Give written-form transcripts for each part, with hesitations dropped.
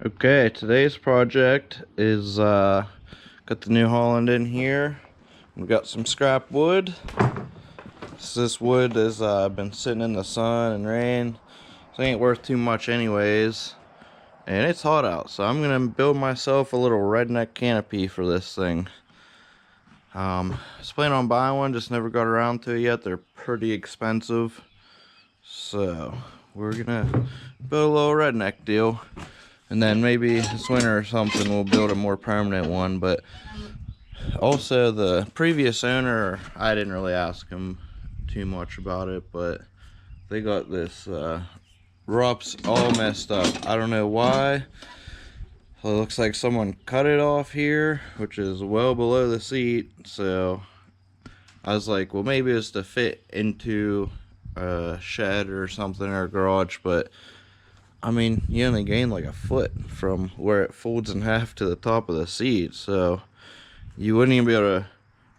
Okay, today's project is got the New Holland in here. We've got some scrap wood. This wood has been sitting in the sun and rain, so it ain't worth too much anyways. And it's hot out, so I'm gonna build myself a little redneck canopy for this thing. I was planning on buying one, just never got around to it yet. They're pretty expensive, so we're gonna build a little redneck deal. And then maybe this winter or something we'll build a more permanent one. But also the previous owner, I didn't really ask him too much about it, but they got this RUPS all messed up. I don't know why. So it looks like someone cut it off here, which is well below the seat. So I was like, well, maybe it's to fit into a shed or something, or a garage, but I mean, you only gain like a foot from where it folds in half to the top of the seat, so you wouldn't even be able to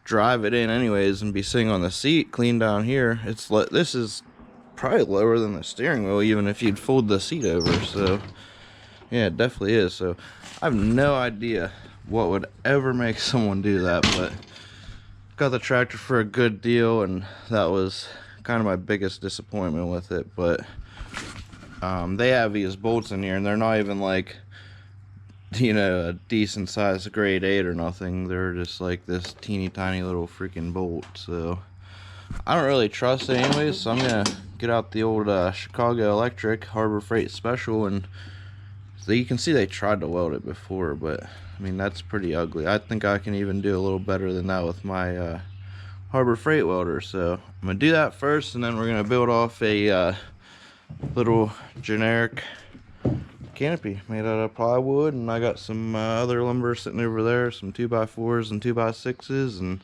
drive it in anyways and be sitting on the seat clean down here. It's like, this is probably lower than the steering wheel even if you'd fold the seat over. So yeah, it definitely is. So I have no idea what would ever make someone do that, but got the tractor for a good deal, and that was kind of my biggest disappointment with it. But they have these bolts in here, and they're not even like, you know, a decent size grade 8 or nothing. They're just like this teeny tiny little freaking bolt. So I don't really trust it anyways, so I'm gonna get out the old Chicago Electric Harbor Freight Special, and so you can see they tried to weld it before, but I mean, that's pretty ugly. I think I can even do a little better than that with my Harbor Freight welder. So I'm gonna do that first, and then we're gonna build off a little generic canopy made out of plywood. And I got some other lumber sitting over there, some 2x4s and 2x6s, and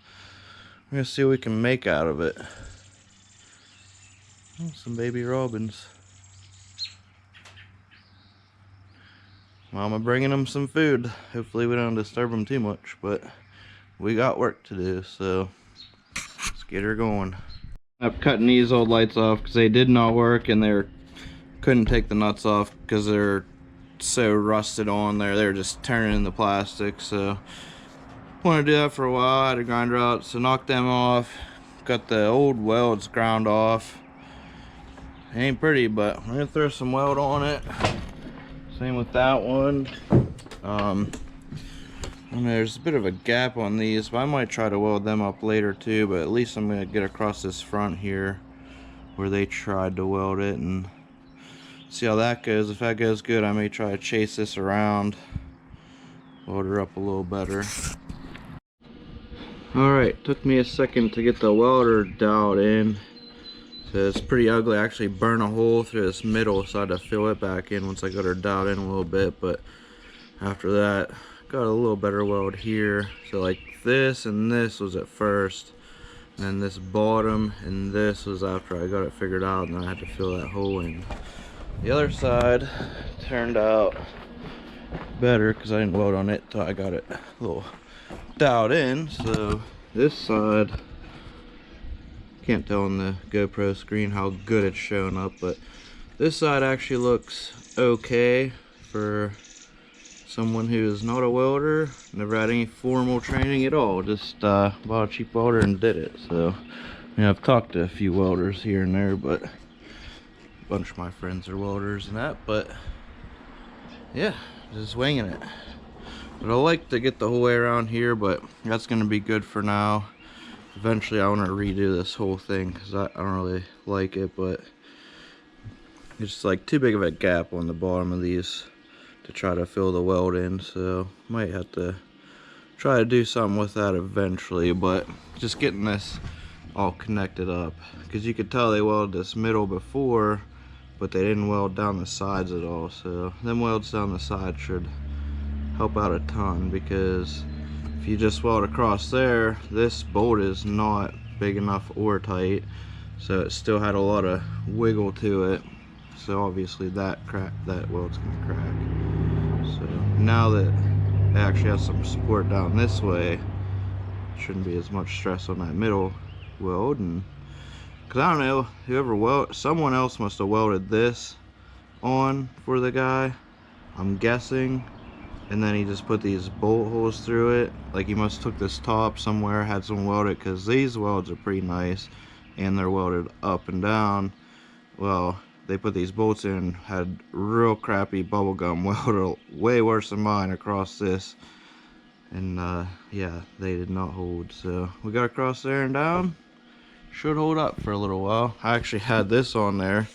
we're gonna see what we can make out of it. Oh, some baby robins. Mama bringing them some food. Hopefully we don't disturb them too much, but we got work to do, so let's get her going. I'm cutting these old lights off because they did not work, and they couldn't take the nuts off because they're so rusted on there. They're just turning in the plastic. So wanted to do that for a while. I had a grinder out, so knocked them off. Got the old welds ground off. It ain't pretty, but I'm gonna throw some weld on it. Same with that one. There's a bit of a gap on these, but I might try to weld them up later too. But at least I'm gonna get across this front here where they tried to weld it, and see how that goes. If that goes good, I may try to chase this around, weld her up a little better. Alright, took me a second to get the welder dialed in. So it's pretty ugly. I actually burned a hole through this middle, so I had to fill it back in once I got her dialed in a little bit. But after that, got a little better weld here. So like this and this was at first, and then this bottom and this was after I got it figured out, and then I had to fill that hole in. The other side turned out better because I didn't weld on it till I got it a little dialed in. So this side, can't tell on the GoPro screen how good it's showing up, but this side actually looks okay for someone who is not a welder, never had any formal training at all, just bought a cheap welder and did it. So I mean, I've talked to a few welders here and there, but a bunch of my friends are welders and that. But yeah, just winging it. But I like to get the whole way around here, but that's gonna be good for now. Eventually I want to redo this whole thing because I don't really like it, but it's like too big of a gap on the bottom of these to try to fill the weld in, so might have to try to do something with that eventually. But just getting this all connected up, because you could tell they welded this middle before, but they didn't weld down the sides at all. So them welds down the side should help out a ton, because if you just weld across there, this bolt is not big enough or tight, so it still had a lot of wiggle to it. So obviously that weld's gonna crack. So now that it actually has some support down this way, shouldn't be as much stress on that middle weld. And because I don't know, someone else must have welded this on for the guy, I'm guessing. And then he just put these bolt holes through it. Like he must took this top somewhere, had some welded, because these welds are pretty nice and they're welded up and down. Well, they put these bolts in, had real crappy bubblegum welder, way worse than mine, across this. And yeah, they did not hold. So we got across there and down. Should hold up for a little while. I actually had this on there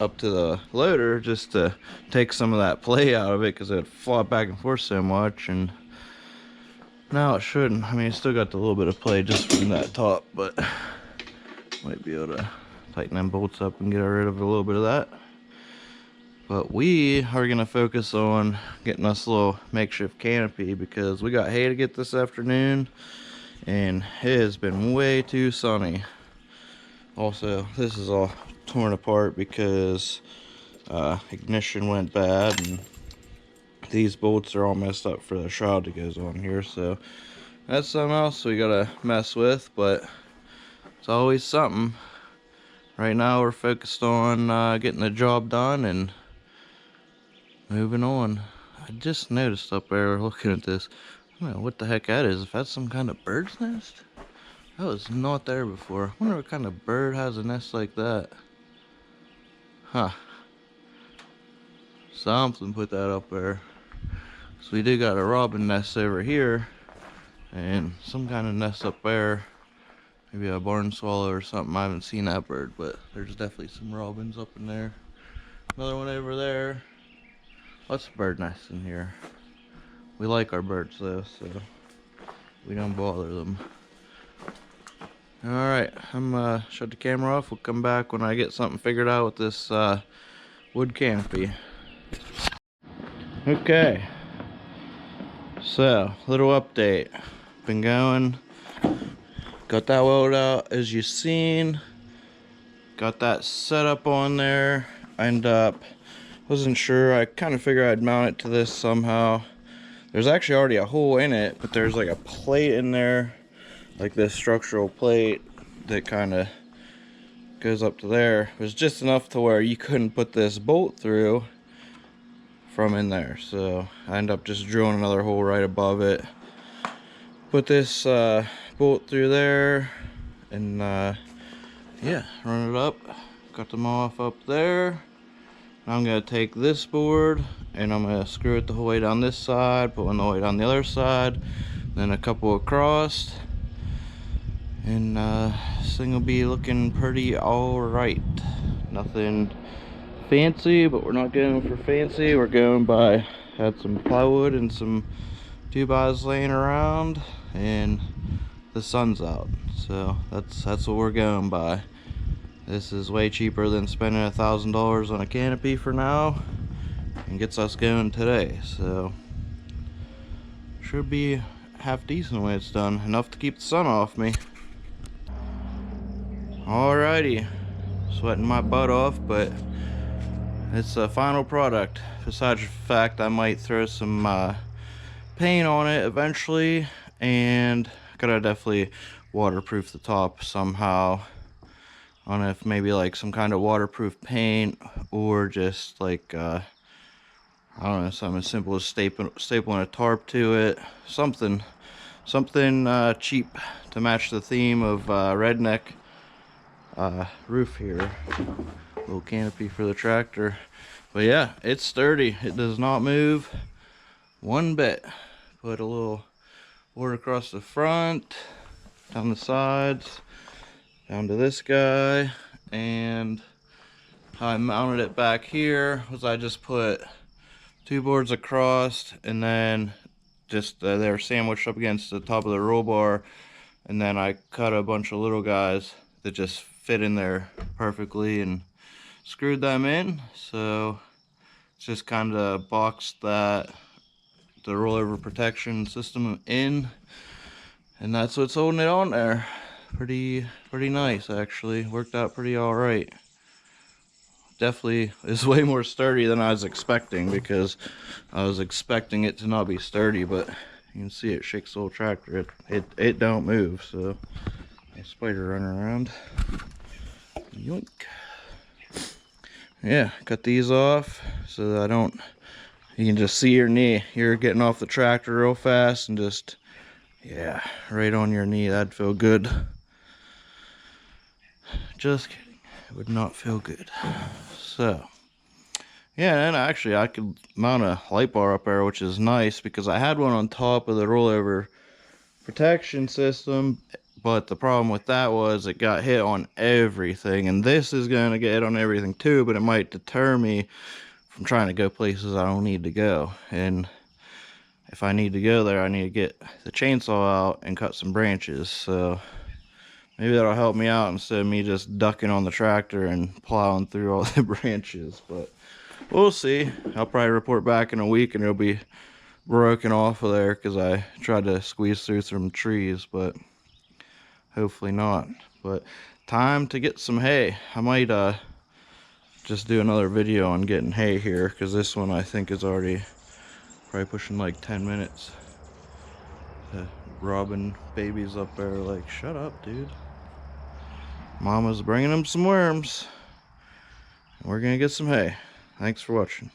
up to the loader just to take some of that play out of it, because it would flop back and forth so much. And now it shouldn't. I mean, it's still got a little bit of play just from that top, but might be able to tighten them bolts up and get rid of a little bit of that. But we are gonna focus on getting us a little makeshift canopy, because we got hay to get this afternoon and it has been way too sunny. Also, this is all torn apart because ignition went bad, and these bolts are all messed up for the shroud that goes on here. So that's something else we gotta mess with, but it's always something. Right now we're focused on getting the job done and moving on. I just noticed up there looking at this, I don't know what the heck that is. If that's some kind of bird's nest? That was not there before. I wonder what kind of bird has a nest like that. Huh. Something put that up there. So we do got a robin nest over here, and some kind of nest up there. Maybe a barn swallow or something. I haven't seen that bird, but there's definitely some robins up in there. Another one over there. Lots of bird nests in here. We like our birds though, so we don't bother them. Alright, I'm shut the camera off. We'll come back when I get something figured out with this wood canopy. Okay, so little update. Been going, got that welded out as you've seen, got that set up on there. I ended up, wasn't sure, I kind of figured I'd mount it to this somehow. There's actually already a hole in it, but there's like a plate in there, like this structural plate that kind of goes up to there. It was just enough to where you couldn't put this bolt through from in there. So I ended up just drilling another hole right above it. Put this bolt through there, and yeah, run it up. Got them off up there. I'm gonna take this board and I'm gonna screw it the whole way down this side, put one the way down the other side, then a couple across, and this thing will be looking pretty alright. Nothing fancy, but we're not going for fancy. We're going by, had some plywood and some 2x laying around, and the sun's out, so that's what we're going by. This is way cheaper than spending $1,000 on a canopy for now, and gets us going today. So should be half decent when it's done, enough to keep the sun off me. Alrighty, sweating my butt off, but it's a final product. Besides the fact I might throw some paint on it eventually, and gotta definitely waterproof the top somehow. I don't know if maybe like some kind of waterproof paint, or just like I don't know, something as simple as stapling a tarp to it. Something cheap to match the theme of Redneck roof here. Little canopy for the tractor. But yeah, it's sturdy. It does not move one bit. Put a little board across the front, down the sides, down to this guy, and how I mounted it back here was I just put 2 boards across, and then just they were sandwiched up against the top of the roll bar, and then I cut a bunch of little guys that just fit in there perfectly and screwed them in. So it's just kind of boxed the rollover protection system in, and that's what's holding it on there. Pretty nice, actually. Worked out pretty all right. Definitely is way more sturdy than I was expecting, because I was expecting it to not be sturdy, but you can see it shakes the whole tractor. It don't move. So a spider running around. Yoink. Yeah, cut these off so that I don't You can just see your knee. You're getting off the tractor real fast and just, yeah, right on your knee. That'd feel good. Just kidding. It would not feel good. So, yeah, and actually I could mount a light bar up there, which is nice because I had one on top of the rollover protection system, but the problem with that was it got hit on everything, and this is going to get hit on everything too, but it might deter me from trying to go places I don't need to go. And if I need to go there, I need to get the chainsaw out and cut some branches. So maybe that'll help me out instead of me just ducking on the tractor and plowing through all the branches. But we'll see. I'll probably report back in a week and it'll be broken off of there because I tried to squeeze through some trees, but hopefully not. But time to get some hay. I might just do another video on getting hay here because this one I think is already probably pushing like 10 minutes. The robin babies up there are like, shut up, dude. Mama's bringing them some worms. We're gonna get some hay. Thanks for watching.